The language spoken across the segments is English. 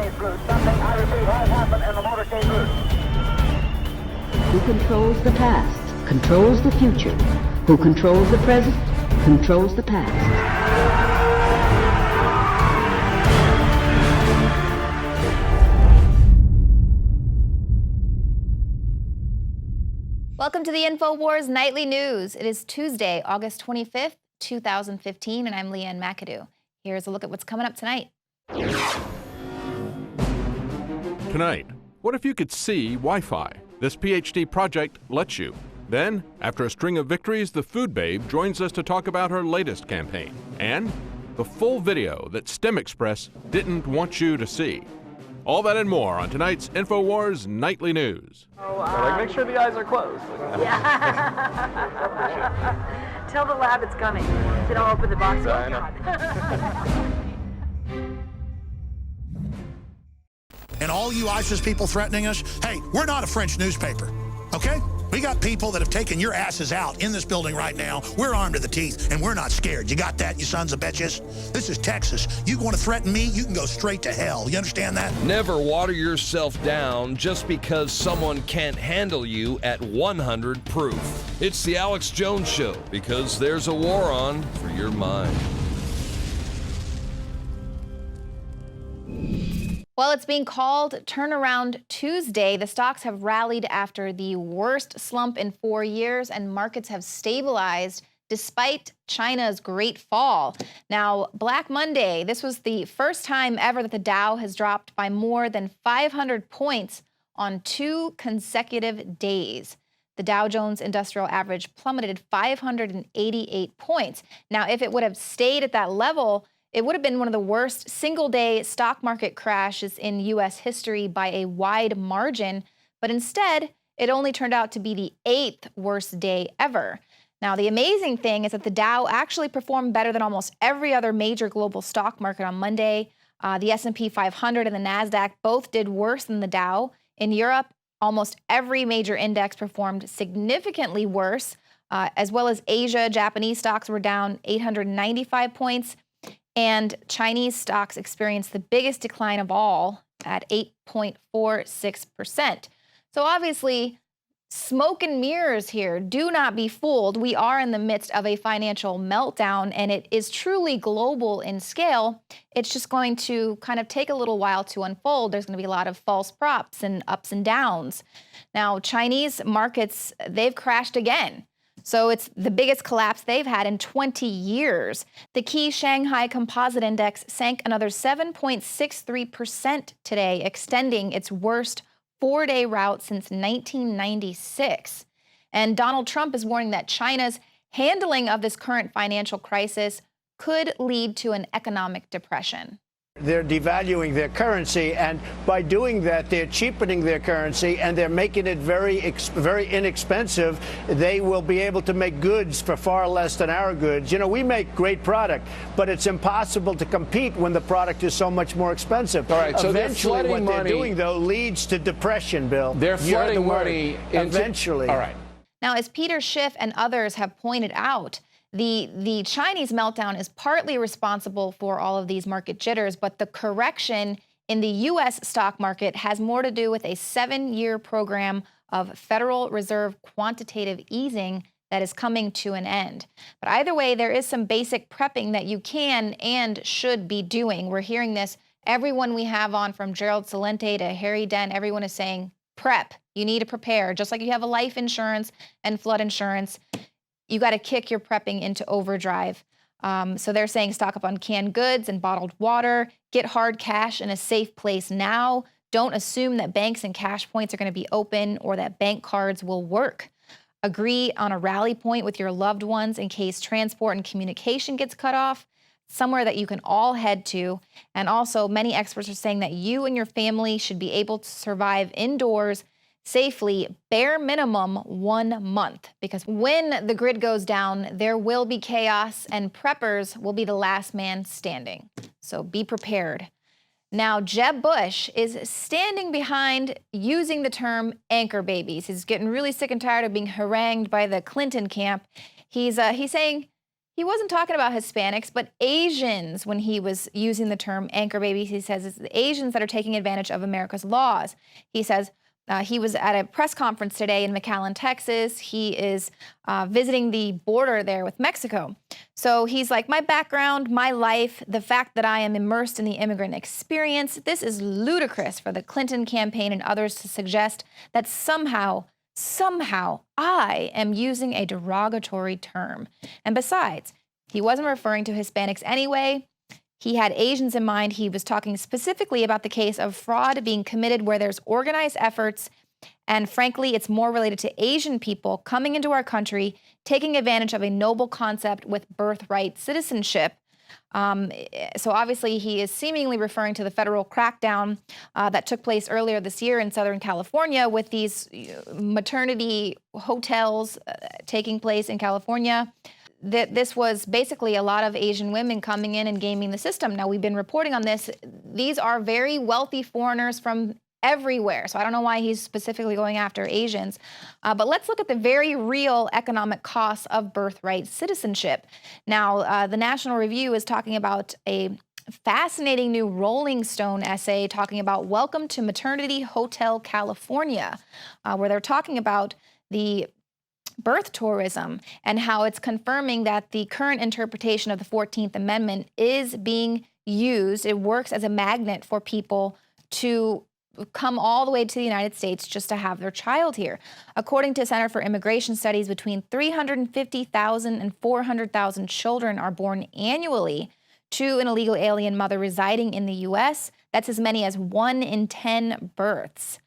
motorcade route. Something, I repeat, has happened in the motorcade route. Who controls the past, controls the future. Who controls the present, controls the past. Welcome to the Infowars Nightly News. It is Tuesday, August 25th, 2015, and I'm Leanne McAdoo. Here's a look at what's coming up tonight. Tonight, what if you could see Wi-Fi? This PhD project lets you. Then, after a string of victories, the Food Babe joins us to talk about her latest campaign. And the full video that STEM Express didn't want you to see. All that and more on tonight's Infowars Nightly News. Make sure the eyes are closed. Yeah. Tell the lab it's coming. Then I'll open the box. I know. And all you ISIS people threatening us, hey, we're not a French newspaper, okay? We got people that have taken your asses out in this building right now. We're armed to the teeth, and we're not scared. You got that, you sons of bitches? This is Texas. You want to threaten me, you can go straight to hell. You understand that? Never water yourself down just because someone can't handle you at 100 proof. It's the Alex Jones Show, because there's a war on for your mind. Well, it's being called Turnaround Tuesday. The stocks have rallied after the worst slump in 4 years, and markets have stabilized despite China's great fall. Now, Black Monday, this was the first time ever that the Dow has dropped by more than 500 points on 2 consecutive days. The Dow Jones Industrial Average plummeted 588 points. Now, if it would have stayed at that level, it would have been one of the worst single-day stock market crashes in U.S. history by a wide margin, but instead, it only turned out to be the 8th worst day ever. Now, the amazing thing is that the Dow actually performed better than almost every other major global stock market on Monday. The S&P 500 and the NASDAQ both did worse than the Dow. In Europe, almost every major index performed significantly worse, as well as Asia. Japanese stocks were down 895 points. And Chinese stocks experienced the biggest decline of all at 8.46%. So obviously, smoke and mirrors here. Do not be fooled. We are in the midst of a financial meltdown, and it is truly global in scale. It's just going to kind of take a little while to unfold. There's going to be a lot of false props and ups and downs. Now, Chinese markets, they've crashed again. So it's the biggest collapse they've had in 20 years. The key Shanghai Composite Index sank another 7.63% today, extending its worst 4-day rout since 1996. And Donald Trump is warning that China's handling of this current financial crisis could lead to an economic depression. They're devaluing their currency, and by doing that, they're cheapening their currency, and they're making it very inexpensive. They will be able to make goods for far less than our goods. You know, we make great product, but it's impossible to compete when the product is so much more expensive. All right, so eventually, what they're money, doing, though, leads to depression, Bill. They're flooding money into, eventually. All right. Now, as Peter Schiff and others have pointed out, the Chinese meltdown is partly responsible for all of these market jitters, but the correction in the U.S. stock market has more to do with a 7-year program of Federal Reserve quantitative easing that is coming to an end. But either way, there is some basic prepping that you can and should be doing. We're hearing this. Everyone we have on, from Gerald Celente to Harry Dent, everyone is saying, prep. You need to prepare. Just like you have a life insurance and flood insurance, you got to kick your prepping into overdrive. So they're saying stock up on canned goods and bottled water, get hard cash in a safe place now. Don't assume that banks and cash points are going to be open or that bank cards will work. Agree on a rally point with your loved ones in case transport and communication gets cut off, somewhere that you can all head to. And also, many experts are saying that you and your family should be able to survive indoors safely, bare minimum 1 month, because when the grid goes down, there will be chaos and preppers will be the last man standing. So be prepared. Now, Jeb Bush is standing behind using the term anchor babies. He's getting really sick and tired of being harangued by the Clinton camp. He's saying He wasn't talking about Hispanics, but Asians when he was using the term anchor babies. He says it's the Asians that are taking advantage of America's laws. He says he was at a press conference today in McAllen, Texas. He is visiting the border there with Mexico. So he's like, my background, my life, the fact that I am immersed in the immigrant experience, this is ludicrous for the Clinton campaign and others to suggest that somehow I am using a derogatory term. And besides, he wasn't referring to Hispanics anyway. He had Asians in mind. He was talking specifically about the case of fraud being committed where there's organized efforts. And frankly, it's more related to Asian people coming into our country, taking advantage of a noble concept with birthright citizenship. So obviously he is seemingly referring to the federal crackdown that took place earlier this year in Southern California with these maternity hotels taking place in California. This was basically a lot of Asian women coming in and gaming the system. Now, we've been reporting on this. These are very wealthy foreigners from everywhere. So I don't know why he's specifically going after Asians. But let's look at the very real economic costs of birthright citizenship. Now, the National Review is talking about a fascinating new Rolling Stone essay talking about Welcome to Maternity Hotel California, where they're talking about the birth tourism and how it's confirming that the current interpretation of the 14th Amendment is being used. It works as a magnet for people to come all the way to the United States just to have their child here. According to Center for Immigration Studies, between 350,000 and 400,000 children are born annually to an illegal alien mother residing in the U.S. That's as many as 1 in 10 births.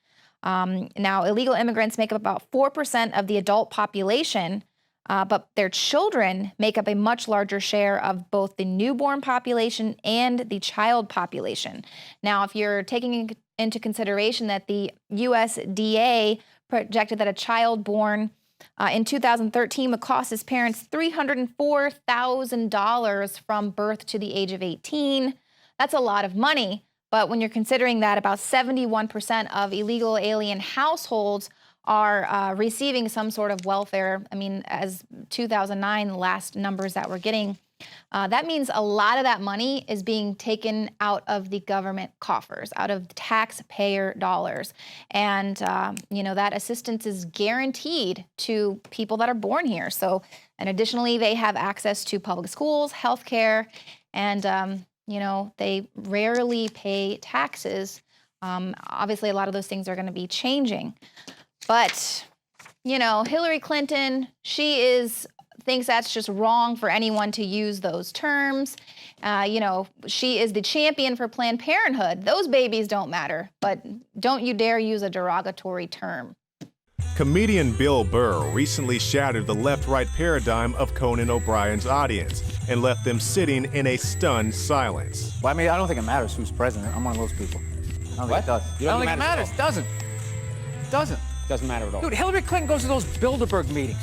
Now, illegal immigrants make up about 4% of the adult population, but their children make up a much larger share of both the newborn population and the child population. Now, if you're taking into consideration that the USDA projected that a child born in 2013 would cost his parents $304,000 from birth to the age of 18, that's a lot of money. But when you're considering that about 71% of illegal alien households are receiving some sort of welfare, I mean, as 2009 last numbers that we're getting, that means a lot of that money is being taken out of the government coffers, out of taxpayer dollars. And, that assistance is guaranteed to people that are born here. So, and additionally, they have access to public schools, healthcare, and, they rarely pay taxes. Obviously, a lot of those things are going to be changing. But, Hillary Clinton, she thinks that's just wrong for anyone to use those terms. She is the champion for Planned Parenthood. Those babies don't matter, but don't you dare use a derogatory term. Comedian Bill Burr recently shattered the left-right paradigm of Conan O'Brien's audience and left them sitting in a stunned silence. Well, I don't think it matters who's president. I'm one of those people. I don't think it does. I don't think it matters. Doesn't. Doesn't matter at all. Dude, Hillary Clinton goes to those Bilderberg meetings.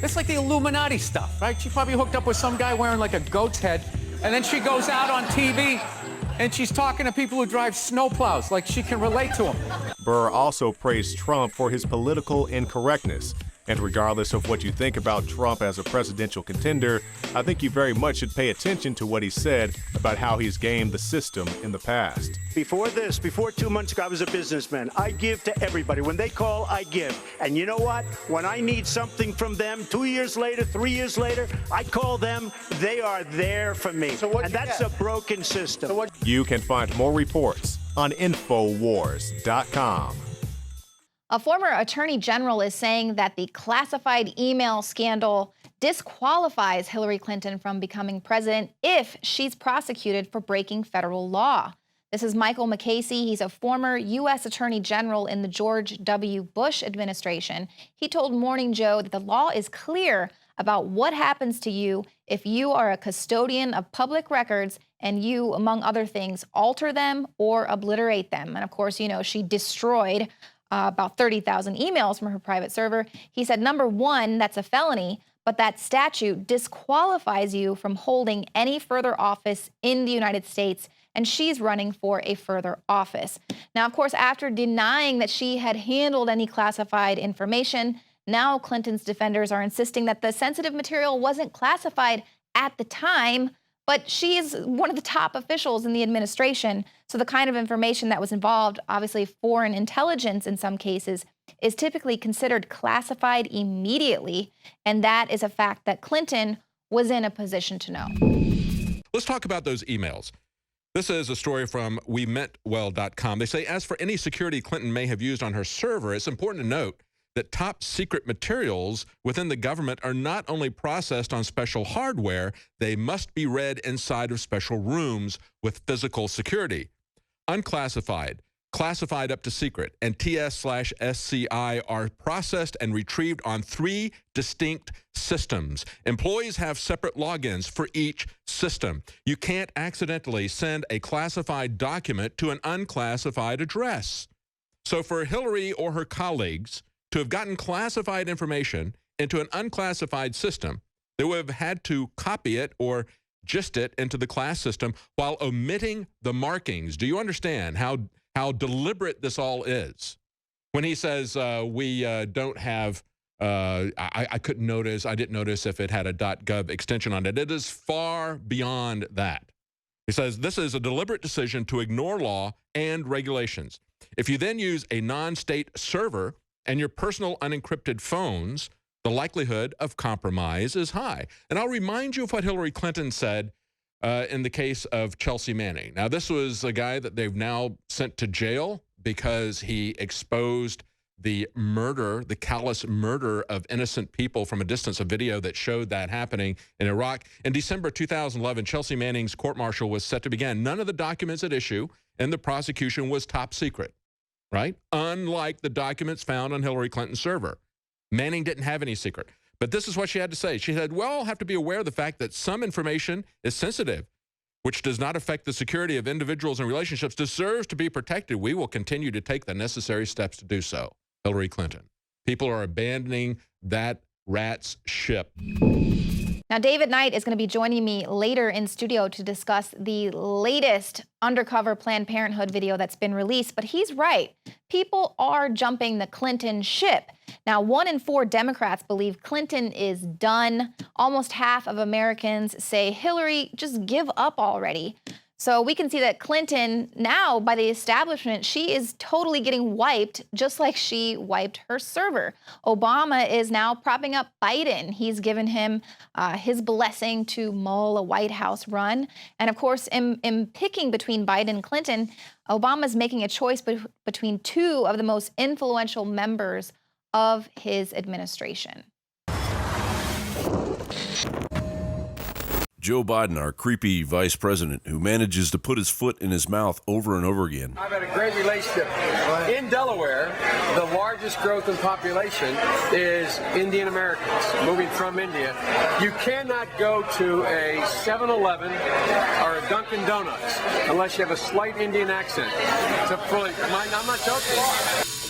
It's like the Illuminati stuff, right? She probably hooked up with some guy wearing like a goat's head, and then she goes out on TV and she's talking to people who drive snowplows like she can relate to them. Burr also praised Trump for his political incorrectness. And regardless of what you think about Trump as a presidential contender, I think you very much should pay attention to what he said about how he's gamed the system in the past. Before 2 months ago, I was a businessman. I give to everybody. When they call, I give. And you know what? When I need something from them, 2 years later, 3 years later, I call them. They are there for me. And that's a broken system. You can find more reports on Infowars.com. A former attorney general is saying that the classified email scandal disqualifies Hillary Clinton from becoming president if she's prosecuted for breaking federal law. This is Michael McCasey. He's a former U.S. attorney general in the George W. Bush administration. He told Morning Joe that the law is clear about what happens to you if you are a custodian of public records and you, among other things, alter them or obliterate them. And of course, she destroyed about 30,000 emails from her private server. He said, number one, that's a felony, but that statute disqualifies you from holding any further office in the United States, and she's running for a further office. Now, of course, after denying that she had handled any classified information, Now Clinton's defenders are insisting that the sensitive material wasn't classified at the time, but she is one of the top officials in the administration. So the kind of information that was involved, obviously foreign intelligence in some cases, is typically considered classified immediately. And that is a fact that Clinton was in a position to know. Let's talk about those emails. This is a story from wemeantwell.com. They say, as for any security Clinton may have used on her server, it's important to note that top secret materials within the government are not only processed on special hardware, they must be read inside of special rooms with physical security. Unclassified, classified up to secret, and TS/SCI are processed and retrieved on 3 distinct systems. Employees have separate logins for each system. You can't accidentally send a classified document to an unclassified address. So for Hillary or her colleagues to have gotten classified information into an unclassified system, they would have had to copy it or gist it into the class system while omitting the markings. Do you understand how deliberate this all is? When he says we don't have, I couldn't notice, I didn't notice if it had a .gov extension on it. It is far beyond that. He says this is a deliberate decision to ignore law and regulations. If you then use a non-state server and your personal unencrypted phones, the likelihood of compromise is high. And I'll remind you of what Hillary Clinton said in the case of Chelsea Manning. Now, this was a guy that they've now sent to jail because he exposed the murder, the callous murder of innocent people from a distance, a video that showed that happening in Iraq. In December 2011, Chelsea Manning's court-martial was set to begin. None of the documents at issue in the prosecution was top secret, right? Unlike the documents found on Hillary Clinton's server. Manning didn't have any secret. But this is what she had to say. She said, well, have to be aware of the fact that some information is sensitive, which does not affect the security of individuals and relationships, deserves to be protected. We will continue to take the necessary steps to do so. Hillary Clinton. People are abandoning that rat's ship. Now, David Knight is going to be joining me later in studio to discuss the latest undercover Planned Parenthood video that's been released. But he's right. People are jumping the Clinton ship. Now, 1 in 4 Democrats believe Clinton is done. Almost half of Americans say, Hillary, just give up already. So we can see that Clinton now, by the establishment, she is totally getting wiped, just like she wiped her server. Obama is now propping up Biden. He's given him his blessing to mull a White House run. And of course, in picking between Biden and Clinton, Obama's making a choice between 2 of the most influential members of his administration. Joe Biden, our creepy vice president, who manages to put his foot in his mouth over and over again. I've had a great relationship. In Delaware, the largest growth in population is Indian Americans moving from India. You cannot go to a 7-Eleven or a Dunkin' Donuts unless you have a slight Indian accent. I'm not joking.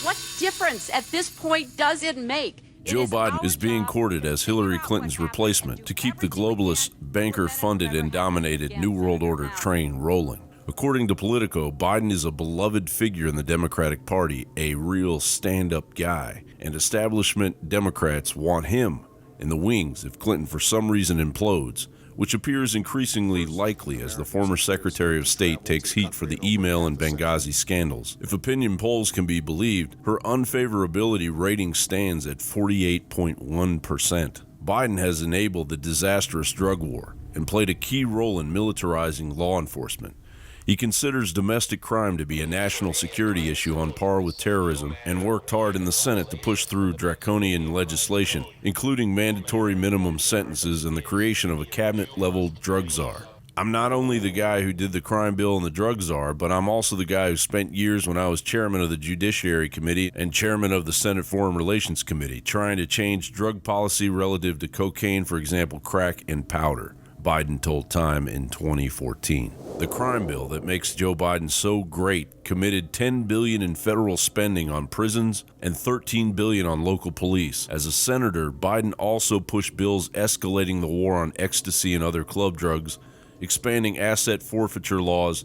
What difference at this point does it make? Joe Biden is being courted as Hillary Clinton's replacement to keep the globalist, banker-funded and dominated New World Order train rolling. According to Politico, Biden is a beloved figure in the Democratic Party, a real stand-up guy, and establishment Democrats want him in the wings if Clinton for some reason implodes, which appears increasingly likely as the former Secretary of State takes heat for the email and Benghazi scandals. If opinion polls can be believed, her unfavorability rating stands at 48.1%. Biden has enabled the disastrous drug war and played a key role in militarizing law enforcement. He considers domestic crime to be a national security issue on par with terrorism and worked hard in the Senate to push through draconian legislation, including mandatory minimum sentences and the creation of a cabinet-level drug czar. I'm not only the guy who did the crime bill and the drug czar, but I'm also the guy who spent years when I was chairman of the Judiciary Committee and chairman of the Senate Foreign Relations Committee, trying to change drug policy relative to cocaine, for example, crack and powder. Biden told Time in 2014. The crime bill that makes Joe Biden so great committed $10 billion in federal spending on prisons and $13 billion on local police. As a senator, Biden also pushed bills escalating the war on ecstasy and other club drugs, expanding asset forfeiture laws,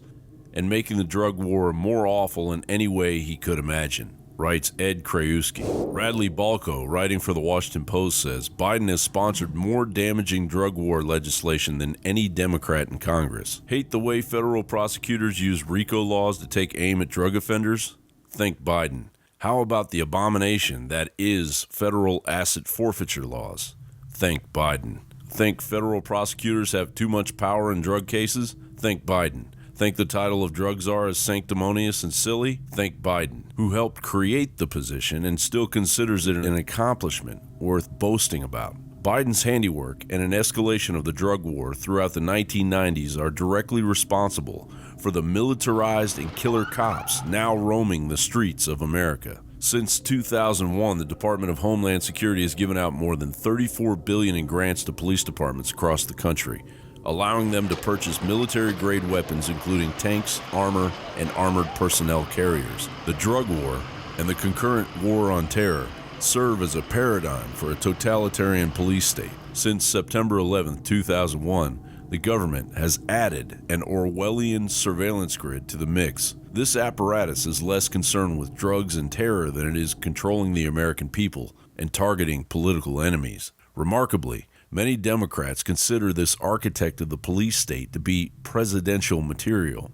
and making the drug war more awful in any way he could imagine. writes Ed Krajewski. Radley Balko, writing for the Washington Post, says Biden has sponsored more damaging drug war legislation than any Democrat in Congress. Hate the way federal prosecutors use RICO laws to take aim at drug offenders? Think Biden. How about the abomination that is federal asset forfeiture laws? Think Biden. Think federal prosecutors have too much power in drug cases? Think Biden. Think the title of drug czar is sanctimonious and silly? Think Biden, who helped create the position and still considers it an accomplishment worth boasting about. Biden's handiwork and an escalation of the drug war throughout the 1990s are directly responsible for the militarized and killer cops now roaming the streets of America. Since 2001, the Department of Homeland Security has given out more than $34 billion in grants to police departments across the country, allowing them to purchase military-grade weapons including tanks, armor, and armored personnel carriers. The drug war and the concurrent war on terror serve as a paradigm for a totalitarian police state. Since September 11, 2001, the government has added an Orwellian surveillance grid to the mix. This apparatus is less concerned with drugs and terror than it is controlling the American people and targeting political enemies. Remarkably, many Democrats consider this architect of the police state to be presidential material.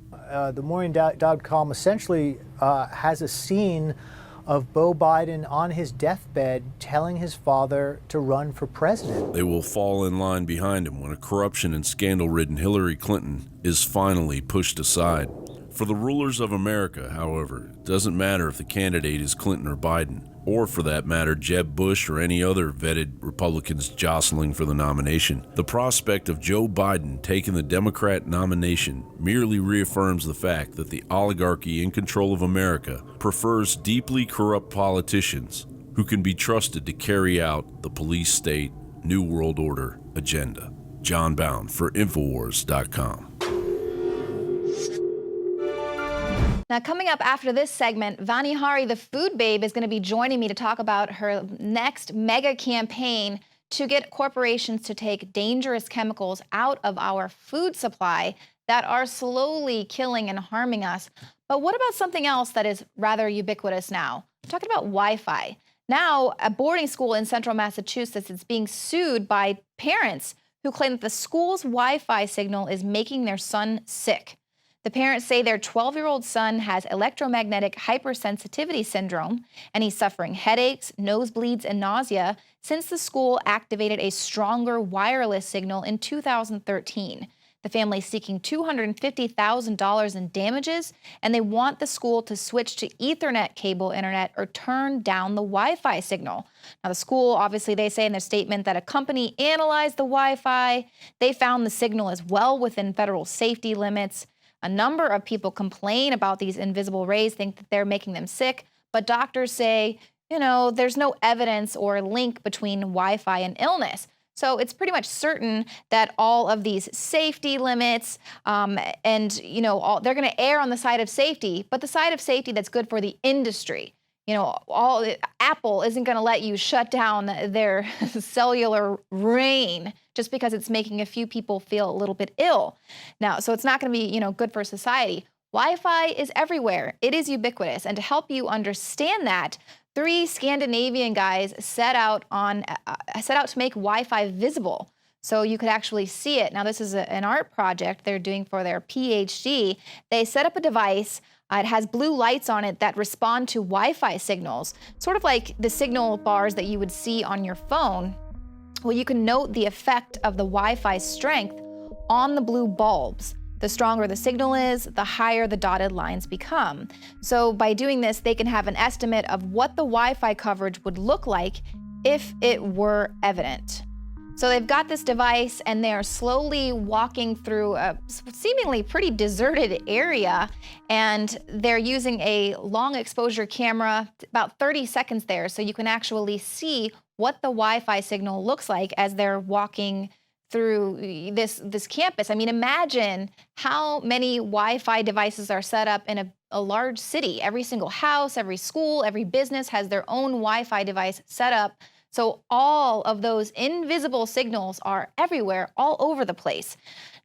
The Morning.com essentially has a scene of Beau Biden on his deathbed telling his father to run for president. They will fall in line behind him when a corruption and scandal-ridden Hillary Clinton is finally pushed aside. For the rulers of America, however, it doesn't matter if the candidate is Clinton or Biden, or for that matter, Jeb Bush or any other vetted Republicans jostling for the nomination. The prospect of Joe Biden taking the Democrat nomination merely reaffirms the fact that the oligarchy in control of America prefers deeply corrupt politicians who can be trusted to carry out the police state New World Order agenda. John Bound for Infowars.com. Now, coming up after this segment, Vani Hari, the food babe, is going to be joining me to talk about her next mega campaign to get corporations to take dangerous chemicals out of our food supply that are slowly killing and harming us. But what about something else that is rather ubiquitous now? I'm talking about Wi-Fi. Now, a boarding school in central Massachusetts is being sued by parents who claim that the school's Wi-Fi signal is making their son sick. The parents say their 12-year-old son has electromagnetic hypersensitivity syndrome, and he's suffering headaches, nosebleeds, and nausea since the school activated a stronger wireless signal in 2013. The family is seeking $250,000 in damages, and they want the school to switch to Ethernet cable internet or turn down the Wi-Fi signal. Now, the school, obviously, they say in their statement that a company analyzed the Wi-Fi. They found the signal is well within federal safety limits. A number of people complain about these invisible rays, think that they're making them sick, but doctors say, there's no evidence or link between Wi-Fi and illness. So it's pretty much certain that all of these safety limits they're going to err on the side of safety, but the side of safety that's good for the industry. Apple isn't going to let you shut down their cellular rain just because it's making a few people feel a little bit ill. Now, so it's not going to be, to good for society. Wi-Fi is everywhere. It is ubiquitous. And to help you understand that, 3 Scandinavian guys set out to make Wi-Fi visible so you could actually see it. Now, this is an art project they're doing for their PhD. They set up a device. It has blue lights on it that respond to Wi-Fi signals, sort of like the signal bars that you would see on your phone. Well, you can note the effect of the Wi-Fi strength on the blue bulbs. The stronger the signal is, the higher the dotted lines become. So by doing this, they can have an estimate of what the Wi-Fi coverage would look like if it were evident. So they've got this device and they're slowly walking through a seemingly pretty deserted area, and they're using a long exposure camera, about 30 seconds there, so you can actually see what the Wi-Fi signal looks like as they're walking through this campus. I mean, imagine how many Wi-Fi devices are set up in a large city. Every single house, every school, every business has their own Wi-Fi device set up. So all of those invisible signals are everywhere, all over the place.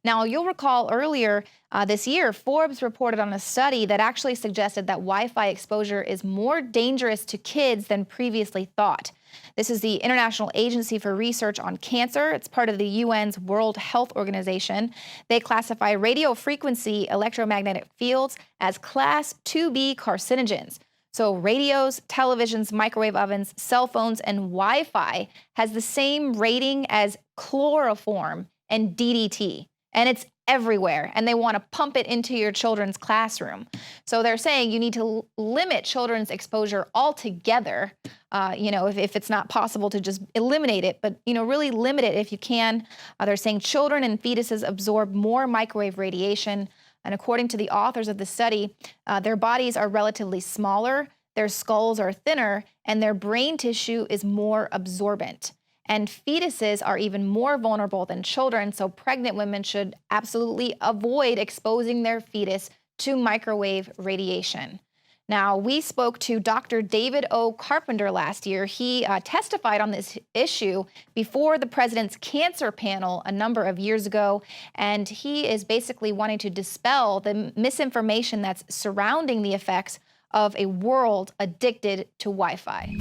Now, you'll recall earlier this year, Forbes reported on a study that actually suggested that Wi-Fi exposure is more dangerous to kids than previously thought. This is the International Agency for Research on Cancer. It's part of the UN's World Health Organization. They classify radio frequency electromagnetic fields as Class 2B carcinogens. So radios, televisions, microwave ovens, cell phones, and Wi-Fi has the same rating as chloroform and DDT. And it's everywhere, and they want to pump it into your children's classroom. So they're saying you need to limit children's exposure altogether, if it's not possible to just eliminate it, but, really limit it if you can. They're saying children and fetuses absorb more microwave radiation. And according to the authors of the study, their bodies are relatively smaller, their skulls are thinner, and their brain tissue is more absorbent. And fetuses are even more vulnerable than children, so pregnant women should absolutely avoid exposing their fetus to microwave radiation. Now, we spoke to Dr. David O. Carpenter last year. He testified on this issue before the president's cancer panel a number of years ago, and he is basically wanting to dispel the misinformation that's surrounding the effects of a world addicted to Wi-Fi.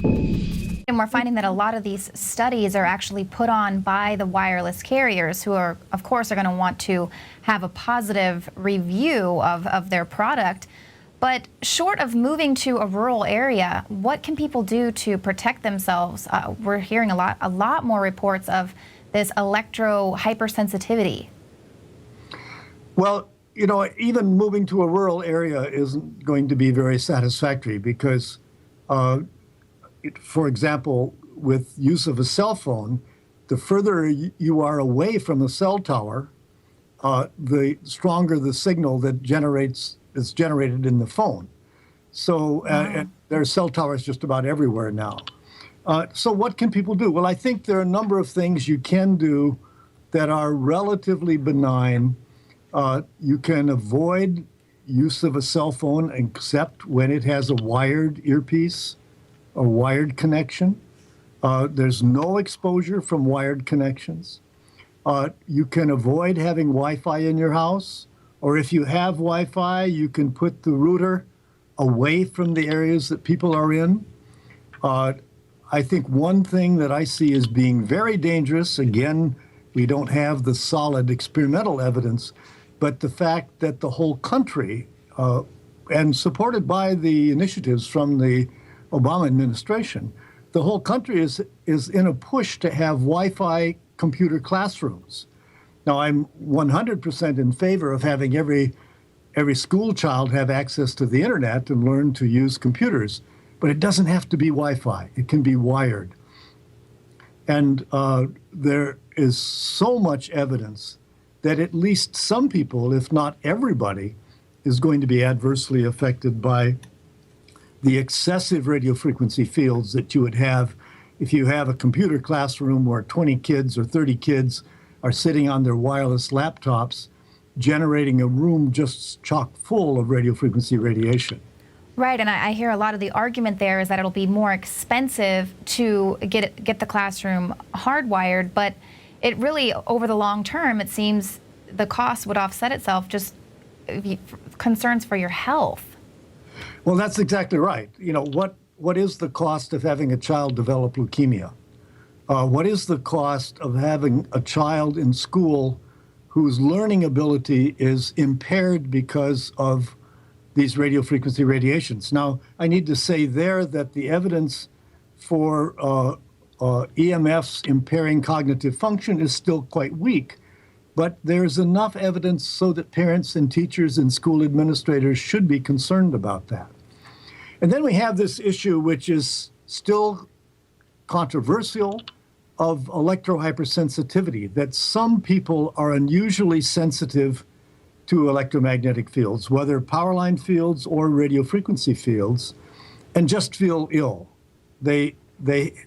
And we're finding that a lot of these studies are actually put on by the wireless carriers who are, of course, are going to want to have a positive review of their product. But short of moving to a rural area, what can people do to protect themselves? We're hearing a lot more reports of this electro hypersensitivity. Well, even moving to a rural area isn't going to be very satisfactory because, for example, with use of a cell phone, the further you are away from the cell tower, the stronger the signal that is generated in the phone. So there are cell towers just about everywhere now. So what can people do? Well, I think there are a number of things you can do that are relatively benign. You can avoid use of a cell phone except when it has a wired earpiece, a wired connection. There's no exposure from wired connections. You can avoid having Wi-Fi in your house, or if you have Wi-Fi, you can put the router away from the areas that people are in. I think one thing that I see as being very dangerous, again, we don't have the solid experimental evidence, but the fact that the whole country, and supported by the initiatives from the Obama administration, the whole country is in a push to have Wi-Fi computer classrooms. Now, I'm 100% in favor of having every school child have access to the internet and learn to use computers, but it doesn't have to be Wi-Fi. It can be wired. And there is so much evidence that at least some people, if not everybody, is going to be adversely affected by the excessive radio frequency fields that you would have if you have a computer classroom where 20 kids or 30 kids are sitting on their wireless laptops, generating a room just chock full of radio frequency radiation. Right, and I hear a lot of the argument there is that it'll be more expensive to get the classroom hardwired, but it really, over the long term, it seems the cost would offset itself, just concerns for your health. Well, that's exactly right. What is the cost of having a child develop leukemia? What is the cost of having a child in school whose learning ability is impaired because of these radio frequency radiations? Now, I need to say there that the evidence for EMFs impairing cognitive function is still quite weak, but there's enough evidence so that parents and teachers and school administrators should be concerned about that. And then we have this issue, which is still controversial, of electrohypersensitivity, that some people are unusually sensitive to electromagnetic fields, whether power line fields or radio frequency fields, and just feel ill. They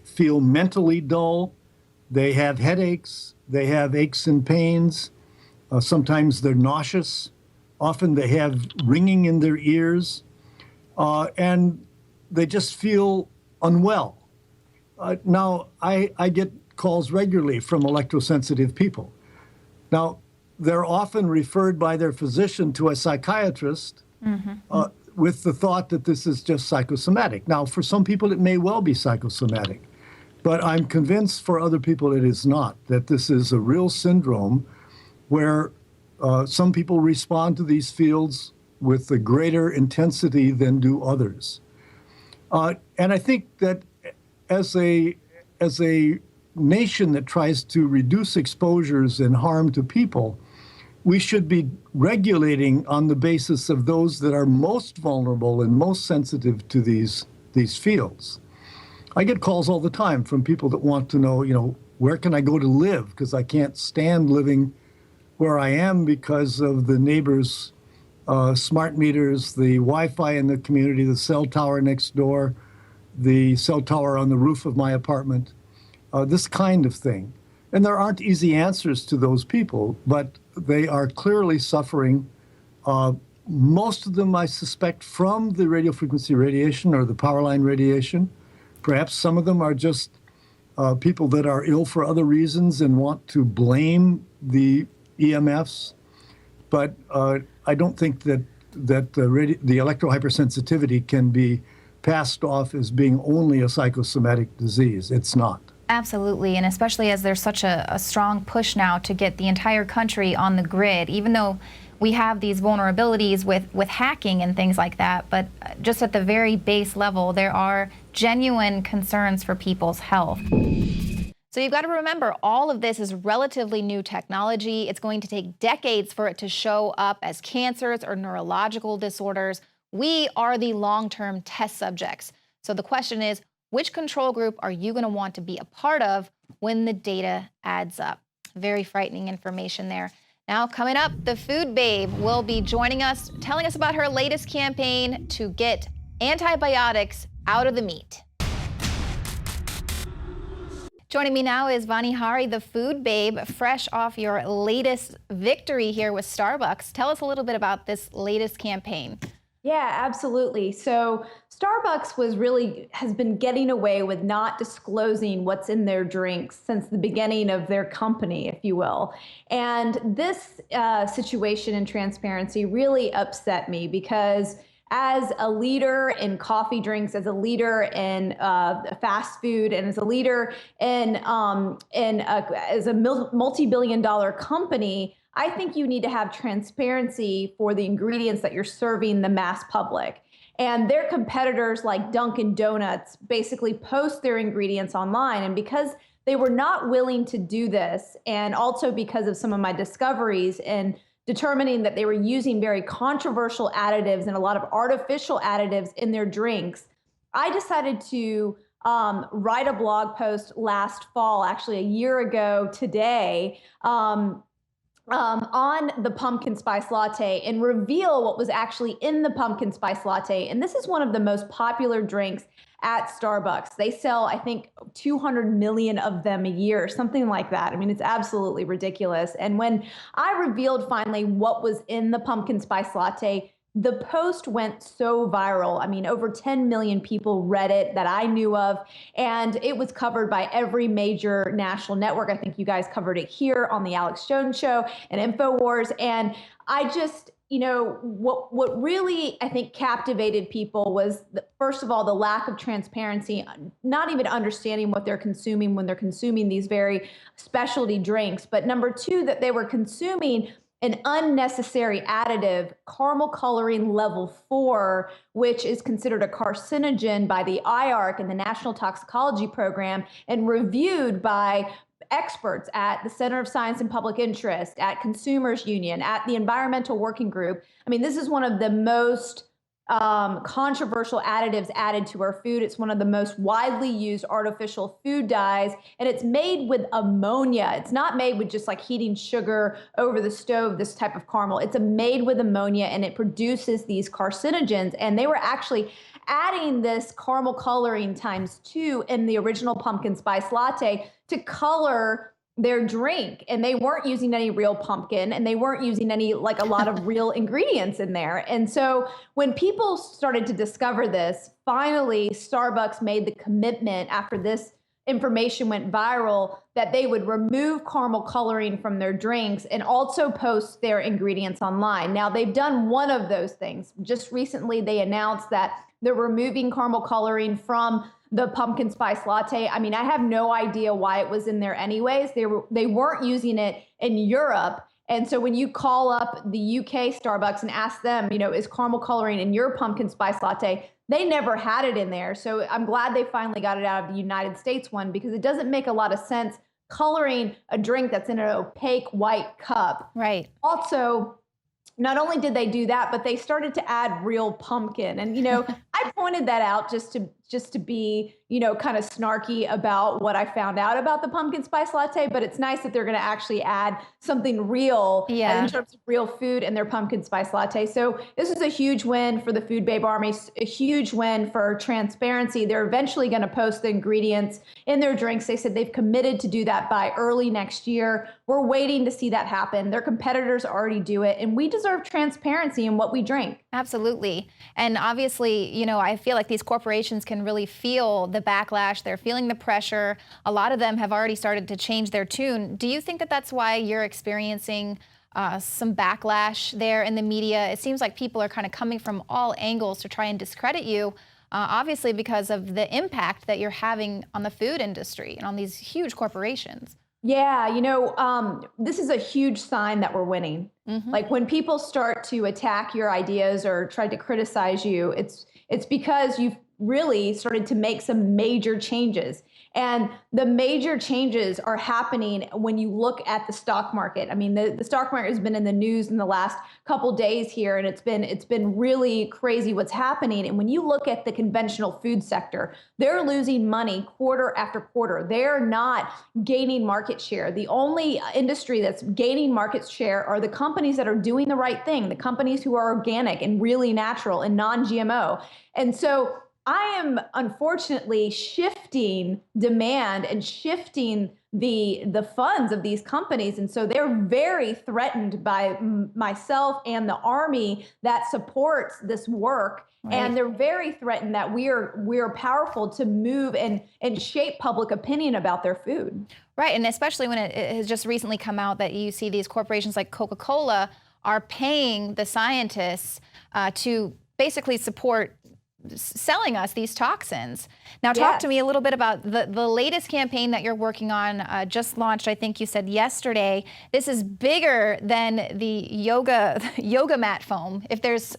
feel mentally dull, they have headaches, they have aches and pains, sometimes they're nauseous, often they have ringing in their ears, and they just feel unwell. Now, I get calls regularly from electrosensitive people. Now, they're often referred by their physician to a psychiatrist with the thought that this is just psychosomatic. Now, for some people, it may well be psychosomatic, but I'm convinced for other people it is not, that this is a real syndrome where some people respond to these fields with a greater intensity than do others. And I think that as a nation that tries to reduce exposures and harm to people, we should be regulating on the basis of those that are most vulnerable and most sensitive to these fields. I get calls all the time from people that want to know, where can I go to live? Because I can't stand living where I am because of the neighbors' smart meters, the Wi-Fi in the community, the cell tower next door, the cell tower on the roof of my apartment, this kind of thing. And there aren't easy answers to those people, but they are clearly suffering. Most of them, I suspect, from the radio frequency radiation or the power line radiation. Perhaps some of them are just people that are ill for other reasons and want to blame the EMFs. But I don't think that the electrohypersensitivity can be passed off as being only a psychosomatic disease. It's not. Absolutely, and especially as there's such a strong push now to get the entire country on the grid, even though we have these vulnerabilities with hacking and things like that, but just at the very base level, there are genuine concerns for people's health. So you've got to remember, all of this is relatively new technology. It's going to take decades for it to show up as cancers or neurological disorders. We are the long-term test subjects. So the question is, which control group are you going to want to be a part of when the data adds up? Very frightening information there. Now, coming up, the food babe will be joining us, telling us about her latest campaign to get antibiotics out of the meat. Joining me now is Vani Hari, the food babe, fresh off your latest victory here with Starbucks. Tell us a little bit about this latest campaign. Yeah, absolutely. So Starbucks has been getting away with not disclosing what's in their drinks since the beginning of their company, if you will. And this situation and transparency really upset me because as a leader in coffee drinks, as a leader in fast food, and as a leader as a multi-billion-dollar company, I think you need to have transparency for the ingredients that you're serving the mass public. And their competitors like Dunkin' Donuts basically post their ingredients online. And because they were not willing to do this, and also because of some of my discoveries in determining that they were using very controversial additives and a lot of artificial additives in their drinks, I decided to write a blog post last fall, actually a year ago today, on the pumpkin spice latte and reveal what was actually in the pumpkin spice latte. And this is one of the most popular drinks at Starbucks. They sell, I think, 200 million of them a year, something like that. I mean, it's absolutely ridiculous. And when I revealed finally what was in the pumpkin spice latte, the post went so viral. I mean, over 10 million people read it that I knew of, and it was covered by every major national network. I think you guys covered it here on the Alex Jones Show and Infowars. And I just, what really, I think, captivated people was, first of all, the lack of transparency, not even understanding what they're consuming when they're consuming these very specialty drinks. But number two, that they were consuming an unnecessary additive, caramel coloring level 4, which is considered a carcinogen by the IARC and the National Toxicology Program, and reviewed by experts at the Center of Science and Public Interest, at Consumers Union, at the Environmental Working Group. I mean, this is one of the most controversial additives added to our food. It's one of the most widely used artificial food dyes, and it's made with ammonia. It's not made with just like heating sugar over the stove, this type of caramel. It's made with ammonia, and it produces these carcinogens. And they were actually adding this caramel coloring ×2 in the original pumpkin spice latte to color their drink, and they weren't using any real pumpkin, and they weren't using any, like, a lot of real ingredients in there. And so when people started to discover this, finally Starbucks made the commitment after this information went viral that they would remove caramel coloring from their drinks and also post their ingredients online. Now, they've done one of those things. Just recently, they announced that they're removing caramel coloring from the pumpkin spice latte. I mean, I have no idea why it was in there anyways. They weren't using it in Europe. And so when you call up the UK Starbucks and ask them, is caramel coloring in your pumpkin spice latte, they never had it in there. So I'm glad they finally got it out of the United States one, because it doesn't make a lot of sense coloring a drink that's in an opaque white cup. Right. Also, not only did they do that, but they started to add real pumpkin. And, I pointed that out just to be, kind of snarky about what I found out about the pumpkin spice latte. But it's nice that they're going to actually add something real in terms of real food in their pumpkin spice latte. So this is a huge win for the Food Babe Army, a huge win for transparency. They're eventually going to post the ingredients in their drinks. They said they've committed to do that by early next year. We're waiting to see that happen. Their competitors already do it, and we deserve transparency in what we drink. Absolutely. And obviously, I feel like these corporations can really feel the backlash. They're feeling the pressure. A lot of them have already started to change their tune. Do you think that that's why you're experiencing some backlash there in the media? It seems like people are kind of coming from all angles to try and discredit you, obviously because of the impact that you're having on the food industry and on these huge corporations. Yeah, this is a huge sign that we're winning. Mm-hmm. Like when people start to attack your ideas or try to criticize you, it's because you've really started to make some major changes. And the major changes are happening when you look at the stock market. I mean, the stock market has been in the news in the last couple days here, and it's been really crazy what's happening. And when you look at the conventional food sector, they're losing money quarter after quarter. They're not gaining market share. The only industry that's gaining market share are the companies that are doing the right thing, the companies who are organic and really natural and non-GMO. And so I am unfortunately shifting demand and shifting the funds of these companies. And so they're very threatened by myself and the Army that supports this work. Right. And they're very threatened that we're powerful to move and shape public opinion about their food. Right. And especially when it has just recently come out that you see these corporations like Coca-Cola are paying the scientists to basically support selling us these toxins. Now, talk to me a little bit about the latest campaign that you're working on, just launched, I think you said yesterday. This is bigger than the yoga mat foam. If there's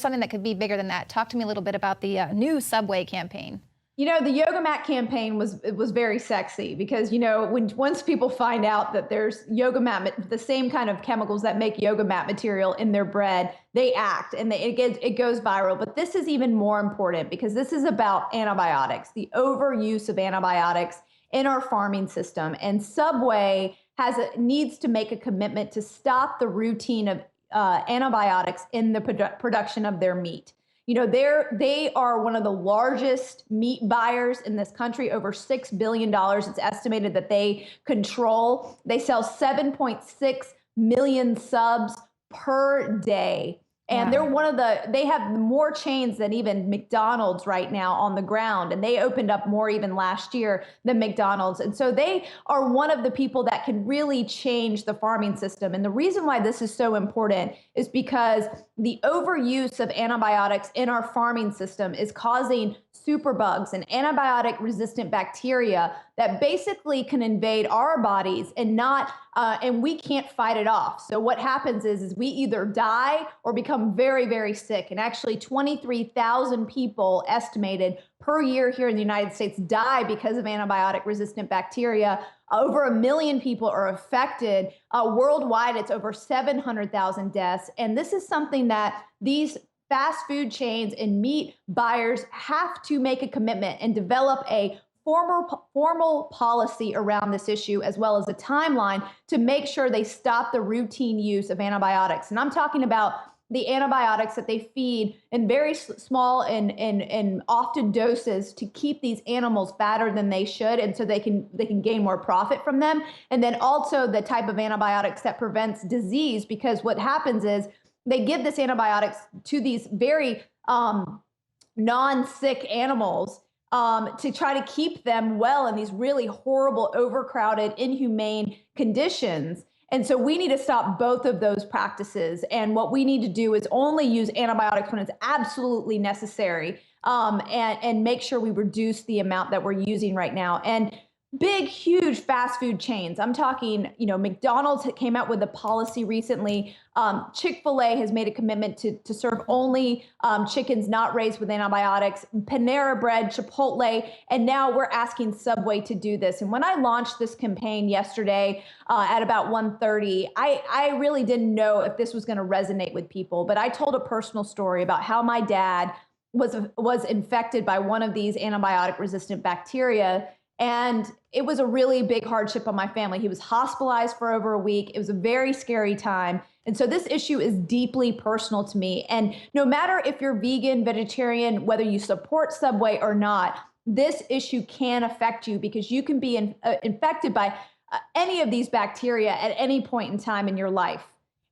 something that could be bigger than that, talk to me a little bit about the new Subway campaign. The yoga mat campaign was very sexy because, once people find out that there's yoga mat, the same kind of chemicals that make yoga mat material in their bread, they act and it goes viral. But this is even more important because this is about antibiotics, the overuse of antibiotics in our farming system. And Subway needs to make a commitment to stop the routine of antibiotics in the production of their meat. They are one of the largest meat buyers in this country, over $6 billion. It's estimated that they control. They sell 7.6 million subs per day. And they have more chains than even McDonald's right now on the ground. And they opened up more even last year than McDonald's. And so they are one of the people that can really change the farming system. And the reason why this is so important is because the overuse of antibiotics in our farming system is causing superbugs and antibiotic resistant bacteria that basically can invade our bodies and we can't fight it off. So what happens is we either die or become very, very sick. And actually 23,000 people estimated per year here in the United States die because of antibiotic resistant bacteria. Over 1 million people are affected. Worldwide, it's over 700,000 deaths. And this is something that these fast food chains and meat buyers have to make a commitment and develop a formal policy around this issue, as well as a timeline to make sure they stop the routine use of antibiotics. And I'm talking about the antibiotics that they feed in very small and often doses to keep these animals fatter than they should, and so they can gain more profit from them. And then also the type of antibiotics that prevents disease, because what happens is they give this antibiotics to these very non-sick animals to try to keep them well in these really horrible, overcrowded, inhumane conditions. And so we need to stop both of those practices. And what we need to do is only use antibiotics when it's absolutely necessary, and make sure we reduce the amount that we're using right now. And big, huge fast food chains. I'm talking, McDonald's came out with a policy recently. Chick-fil-A has made a commitment to serve only chickens not raised with antibiotics. Panera Bread, Chipotle, and now we're asking Subway to do this. And when I launched this campaign yesterday at about 1:30, I really didn't know if this was going to resonate with people. But I told a personal story about how my dad was infected by one of these antibiotic-resistant bacteria. And it was a really big hardship on my family. He was hospitalized for over a week. It was a very scary time. And so this issue is deeply personal to me. And no matter if you're vegan, vegetarian, whether you support Subway or not, this issue can affect you because you can be infected by any of these bacteria at any point in time in your life.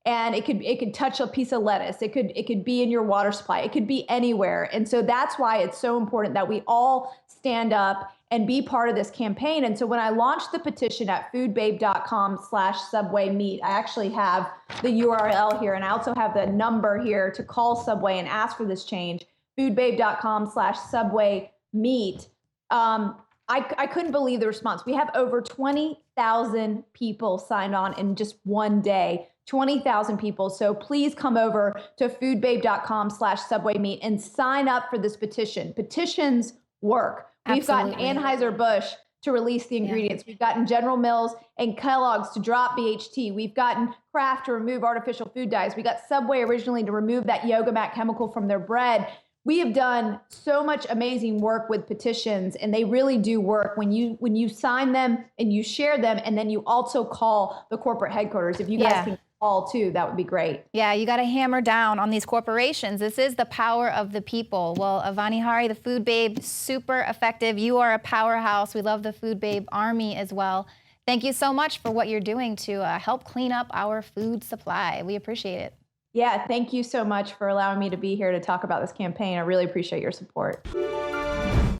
And it could touch a piece of lettuce. It could be in your water supply. It could be anywhere. And so that's why it's so important that we all stand up and be part of this campaign. And so when I launched the petition at foodbabe.com/subwaymeat, I actually have the URL here, and I also have the number here to call Subway and ask for this change, foodbabe.com/subwaymeat. I couldn't believe the response. We have over 20,000 people signed on in just one day. 20,000 people. So please come over to foodbabe.com/subwaymeat and sign up for this petition. Petitions work. We've gotten Anheuser-Busch to release the ingredients. We've gotten General Mills and Kellogg's to drop BHT. We've gotten Kraft to remove artificial food dyes. We got Subway originally to remove that yoga mat chemical from their bread. We have done so much amazing work with petitions, and they really do work when you sign them and you share them, and then you also call the corporate headquarters. If you guys can call too, that would be great. Yeah, you got to hammer down on these corporations. This is the power of the people. Well, Avani Hari, the Food Babe, super effective. You are a powerhouse. We love the Food Babe Army as well. Thank you so much for what you're doing to help clean up our food supply. We appreciate it. Yeah, thank you so much for allowing me to be here to talk about this campaign. I really appreciate your support.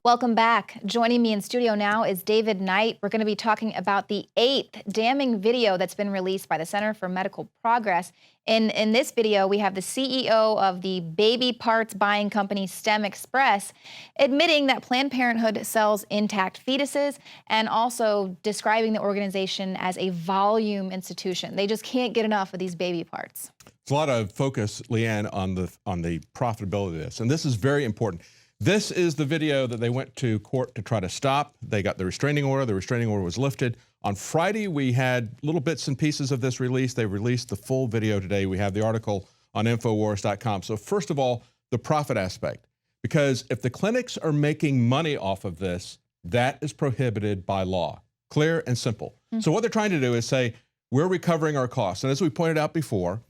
Welcome back. Joining me in studio now is David Knight. We're going to be talking about the 8th damning video that's been released by the Center for Medical Progress. In this video, we have the CEO of the baby parts buying company STEM Express admitting that Planned Parenthood sells intact fetuses and also describing the organization as a volume institution. They just can't get enough of these baby parts. There's a lot of focus, Leanne, on the profitability of this, and this is very important. This is the video that they went to court to try to stop. They got the restraining order. The restraining order was lifted. On Friday, we had little bits and pieces of this released. They released the full video today. We have the article on Infowars.com. So first of all, the profit aspect, because if the clinics are making money off of this, that is prohibited by law. Clear and simple. So what they're trying to do is say, we're recovering our costs. And as we pointed out before,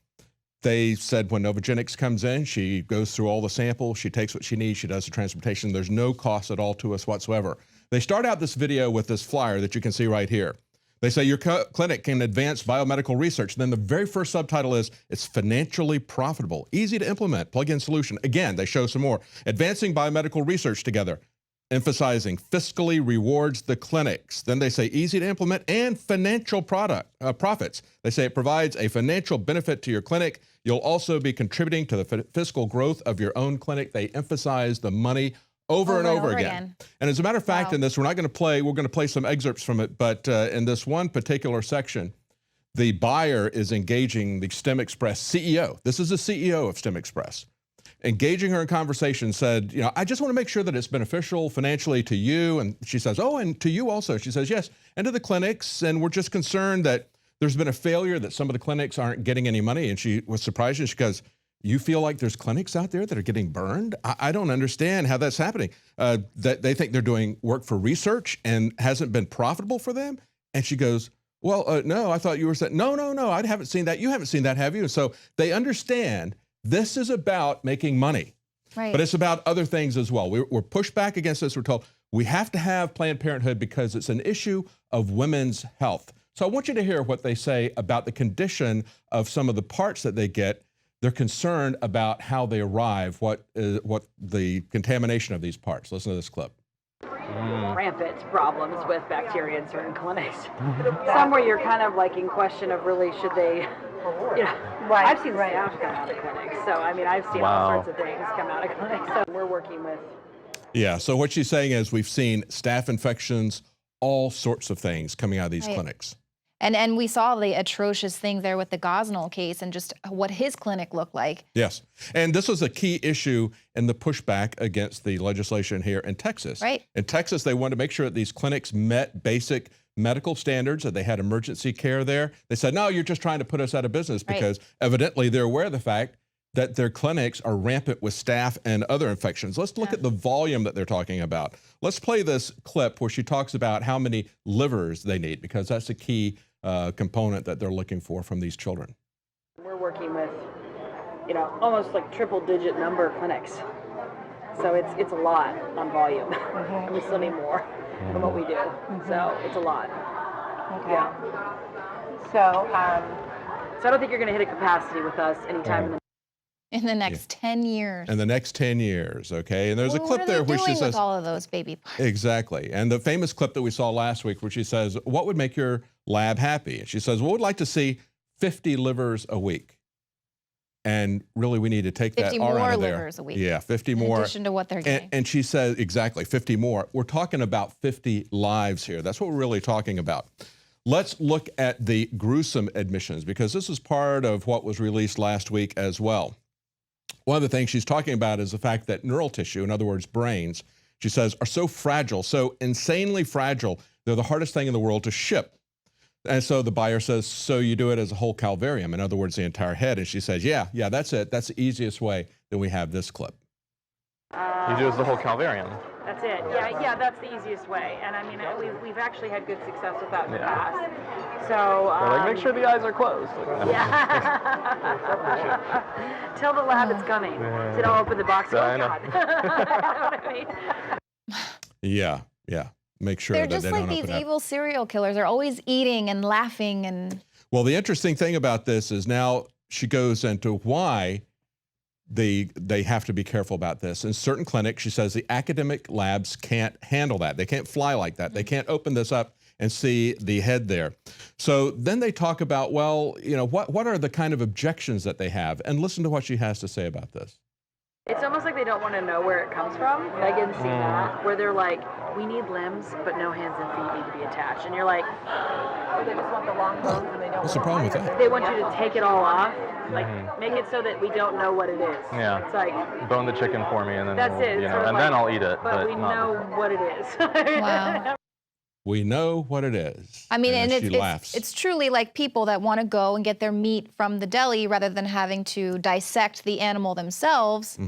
they said when Novogenics comes in, she goes through all the samples, she takes what she needs, she does the transportation. There's no cost at all to us whatsoever. They start out this video with this flyer that you can see right here. They say your clinic can advance biomedical research. Then the very first subtitle is, it's financially profitable, easy to implement, plug-in solution. Again, they show some more. Advancing biomedical research together, emphasizing fiscally rewards the clinics. Then they say easy to implement and financial profits. They say it provides a financial benefit to your clinic. You'll also be contributing to the fiscal growth of your own clinic. They emphasize the money over and over again. And as a matter of fact, in this, we're going to play some excerpts from it, but in this one particular section, the buyer is engaging the STEM Express CEO. This is the CEO of STEM Express. Engaging her in conversation, said, I just want to make sure that it's beneficial financially to you. And she says, oh, and to you also. She says, yes, and to the clinics. And we're just concerned that there's been a failure, that some of the clinics aren't getting any money. And she was surprised. And she goes, you feel like there's clinics out there that are getting burned? I don't understand how that's happening. That they think they're doing work for research and hasn't been profitable for them. And she goes, well, no, I thought you were saying, no, I haven't seen that. You haven't seen that, have you? And so they understand this is about making money, but it's about other things as well. We're pushed back against this. We're told we have to have Planned Parenthood because it's an issue of women's health. So I want you to hear what they say about the condition of some of the parts that they get. They're concerned about how they arrive, what the contamination of these parts. Listen to this clip. rampant problems with bacteria in certain clinics. Some where you're kind of like in question of really should they, you know, I've seen staff come out of clinics. So, I mean, I've seen all sorts of things come out of clinics. So we're working with. Yeah, so what she's saying is we've seen staph infections, all sorts of things coming out of these clinics. And we saw the atrocious thing there with the Gosnell case and just what his clinic looked like. Yes, and this was a key issue in the pushback against the legislation here in Texas. Right. In Texas, they wanted to make sure that these clinics met basic medical standards, that they had emergency care there. They said, no, you're just trying to put us out of business because evidently they're aware of the fact that their clinics are rampant with staph and other infections. Let's look at the volume that they're talking about. Let's play this clip where she talks about how many livers they need, because that's a key component that they're looking for from these children. We're working with, you know, almost like triple-digit number of clinics. So it's a lot on volume. We still need more from what we do. So it's a lot. Okay. Yeah. So, so I don't think you're going to hit a capacity with us anytime in the next 10 years. In the next 10 years, okay? And there's a clip there where she says... What are they doing with all of those baby parts? Exactly. And the famous clip that we saw last week where she says, what would make your lab happy? And she says, well, we'd like to see 50 livers a week. And really, we need to take that R out of there. 50 more livers a week. Yeah, 50 more. In addition to what they're getting. And she says, exactly, 50 more. We're talking about 50 lives here. That's what we're really talking about. Let's look at the gruesome admissions, because this is part of what was released last week as well. One of the things she's talking about is the fact that neural tissue, in other words, brains, she says, are so fragile, so insanely fragile, they're the hardest thing in the world to ship. And so the buyer says, so you do it as a whole calvarium, in other words, the entire head. And she says, yeah, that's it. That's the easiest way. Then we have this clip. You do it as the whole calvarium. That's it. Yeah, that's the easiest way. And I mean, we've actually had good success with that in the past. So, like, make sure the eyes are closed. Tell the lab it's coming. So don't open the box. I know. What I mean? Yeah. Make sure They're that just they like don't these open up. evil serial killers. They're always eating and laughing and... Well, the interesting thing about this is now she goes into why they have to be careful about this. In certain clinics, she says the academic labs can't handle that. They can't fly like that. They can't open this up and see the head there. So then they talk about, well, you know, what are the kind of objections that they have? And listen to what she has to say about this. It's almost like they don't want to know where it comes from. I can see that, where they're like, we need limbs, but no hands and feet need to be attached. And you're like, they just want the long bones and they don't What's the problem with that? They want you to take it all off, like make it so that we don't know what it is. Yeah. It's like, bone the chicken for me, and then that's it. you know, and then I'll eat it. But we know what it is. Wow. We know what it is. I mean, and she laughs. it's truly like people that want to go and get their meat from the deli rather than having to dissect the animal themselves.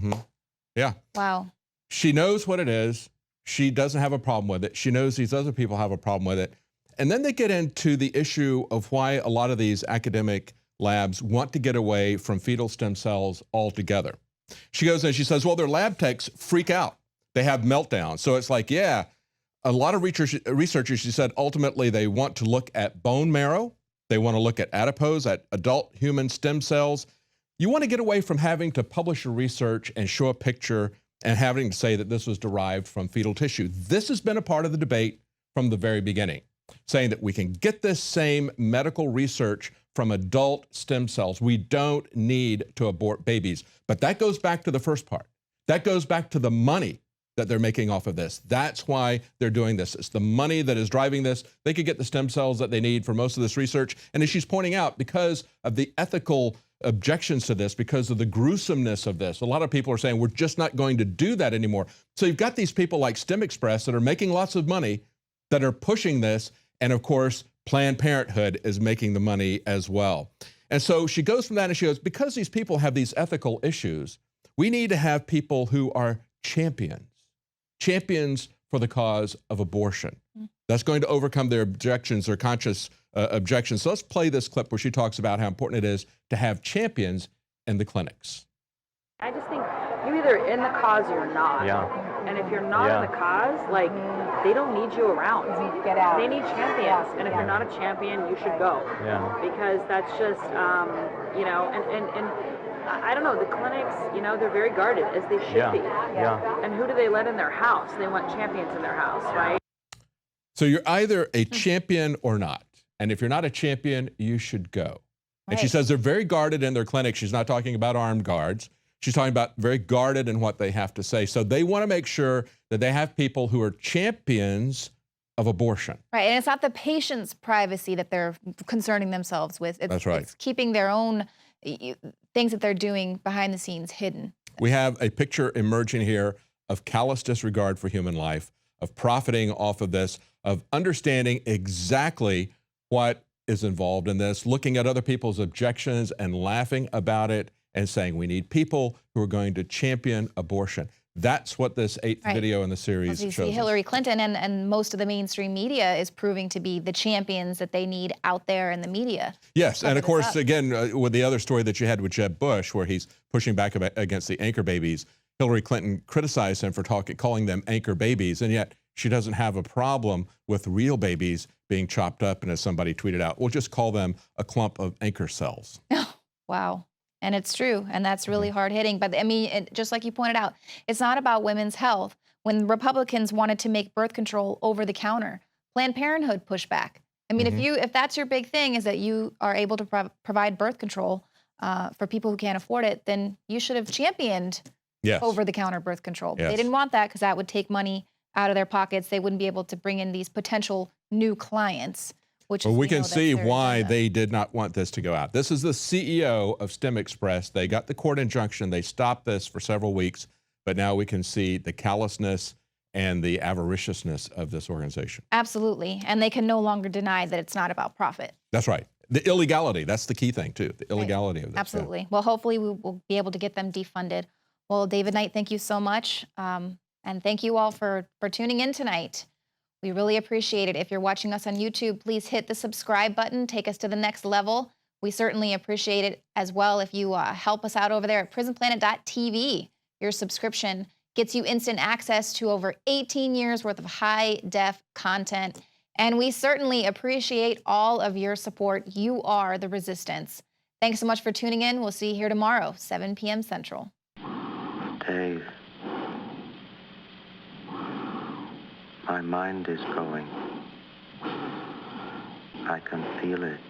Yeah. Wow. She knows what it is. She doesn't have a problem with it. She knows these other people have a problem with it. And then they get into the issue of why a lot of these academic labs want to get away from fetal stem cells altogether. She goes and she says, well, their lab techs freak out. They have meltdowns. So it's like, yeah, a lot of researchers, she said, ultimately they want to look at bone marrow. They want to look at adipose, at adult human stem cells. You want to get away from having to publish your research and show a picture and having to say that this was derived from fetal tissue. This has been a part of the debate from the very beginning, saying that we can get this same medical research from adult stem cells. We don't need to abort babies. But that goes back to the first part. That goes back to the money that they're making off of this. That's why they're doing this. It's the money that is driving this. They could get the stem cells that they need for most of this research. And as she's pointing out, because of the ethical objections to this, because of the gruesomeness of this, a lot of people are saying we're just not going to do that anymore. So you've got these people like STEM Express that are making lots of money, that are pushing this, and of course Planned Parenthood is making the money as well. And so she goes from that and she goes, because these people have these ethical issues, we need to have people who are champions for the cause of abortion. That's going to overcome their objections, their conscious objections. So let's play this clip where she talks about how important it is to have champions in the clinics. I just think you're either in the cause or you're not. Yeah. And if you're not in the cause, like, they don't need you around. Get out. They need champions. And if you're not a champion, you should go. Yeah. Because that's just, you know, and I don't know, the clinics, you know, they're very guarded, as they should be. Yeah. And who do they let in their house? They want champions in their house, right? So you're either a champion or not. And if you're not a champion, you should go. And she says they're very guarded in their clinic. She's not talking about armed guards. She's talking about very guarded in what they have to say. So they want to make sure that they have people who are champions of abortion. Right, and it's not the patient's privacy that they're concerning themselves with. It's, That's right. It's keeping their own things that they're doing behind the scenes hidden. We have a picture emerging here of callous disregard for human life, of profiting off of this, of understanding exactly what is involved in this, looking at other people's objections and laughing about it and saying we need people who are going to champion abortion. That's what this 8th video in the series shows. See, Hillary Clinton and most of the mainstream media is proving to be the champions that they need out there in the media. Yes, and of course, again, with the other story that you had with Jeb Bush, where he's pushing back against the anchor babies, Hillary Clinton criticized him for calling them anchor babies, and yet she doesn't have a problem with real babies being chopped up, and as somebody tweeted out, we'll just call them a clump of anchor cells. Wow. And it's true, and that's really hard-hitting. But I mean, just like you pointed out, it's not about women's health. When Republicans wanted to make birth control over the counter, Planned Parenthood pushed back. I mean, if that's your big thing, is that you are able to provide birth control for people who can't afford it, then you should have championed over-the-counter birth control. But they didn't want that because that would take money out of their pockets. They wouldn't be able to bring in these potential new clients. Well, we can see why they did not want this to go out. This is the CEO of STEM Express. They got the court injunction. They stopped this for several weeks, but now we can see the callousness and the avariciousness of this organization. Absolutely. And they can no longer deny that it's not about profit. That's right. The illegality, that's the key thing too, the illegality of this. Absolutely. Yeah. Well, hopefully we will be able to get them defunded. Well, David Knight, thank you so much. And thank you all for tuning in tonight. We really appreciate it. If you're watching us on YouTube, please hit the subscribe button. Take us to the next level. We certainly appreciate it as well if you help us out over there at prisonplanet.tv. Your subscription gets you instant access to over 18 years worth of high-def content. And we certainly appreciate all of your support. You are the resistance. Thanks so much for tuning in. We'll see you here tomorrow, 7 p.m. Central. Dave. My mind is going. I can feel it.